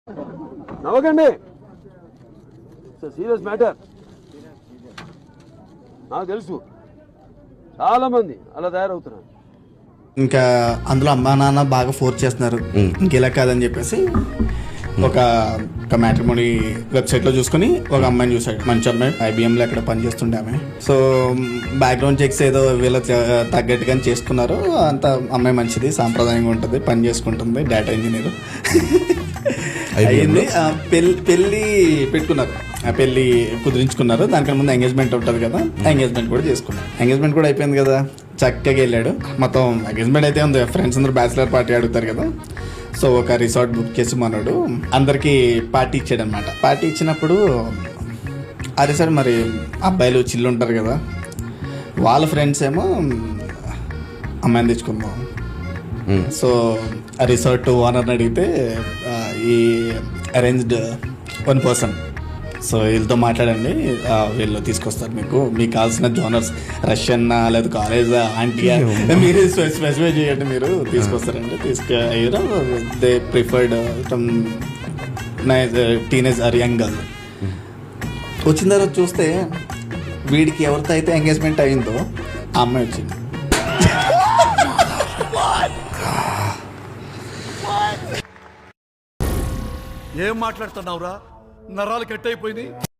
నవ్వకండి, serious matter. నాకు తెలుసు చాలా మంది అలా తయారవుతున్నారు. ఇంకా అందులో అమ్మా నాన్న బాగా ఫోర్స్ చేస్తున్నారు, ఇంకెలా కాదని చెప్పేసి ఒక మ్యాట్రిమోనీ వెబ్సైట్లో చూసుకుని ఒక అమ్మాయిని చూసాడు. మంచి అమ్మాయి, IBMలో ఎక్కడ పనిచేస్తుండే ఆమె. సో బ్యాక్గ్రౌండ్ చెక్స్ ఏదో వీళ్ళ తగ్గట్టుగా చేసుకున్నారు. అంత అమ్మాయి మంచిది, సాంప్రదాయంగా ఉంటుంది, పని చేసుకుంటుంది, డేటా ఇంజనీర్ అయ్యింది. పెళ్ళి పెట్టుకున్నారు, పెళ్ళి కుదిరించుకున్నారు. దానికన్నా ముందు ఎంగేజ్మెంట్ ఉంటుంది కదా, ఎంగేజ్మెంట్ కూడా చేసుకున్నారు. ఎంగేజ్మెంట్ కూడా అయిపోయింది కదా, చక్కగా వెళ్ళాడు. మొత్తం ఎంగేజ్మెంట్ అయితే ఉంది, ఫ్రెండ్స్ అందరూ బ్యాచిలర్ పార్టీ అడుగుతారు కదా. సో ఒక రిసార్ట్ బుక్ చేసి మనోడు అందరికి పార్టీ ఇచ్చాడు అనమాట. పార్టీ ఇచ్చినప్పుడు ఆ రిసార్ట్ మరి అబ్బాయిలు చిల్లు ఉంటారు కదా, వాళ్ళ ఫ్రెండ్స్ ఏమో అమ్మాయిని తెచ్చుకుందాం. సో ఆ రిసార్ట్ ఓనర్ని అడిగితే ఈ అరేంజ్డ్ 1 person, సో వీళ్ళతో మాట్లాడండి, వీళ్ళు తీసుకొస్తారు, మీకు కావాల్సిన జోనర్స్ రష్యన్ లేదా కాలేజ్ ఆంటీయా మీరు స్పెసిఫై చేయండి, మీరు తీసుకొస్తారండి. తీసుకెళ్ళారు. They preferred teenage or young girl. వచ్చిన తర్వాత చూస్తే వీడికి ఎవరితో అయితే ఎంగేజ్మెంట్ అయిందో ఆ అమ్మాయి వచ్చింది. ఏం మాట్లాడుతున్నావురా? నరాలు కట్ అయిపోయింది.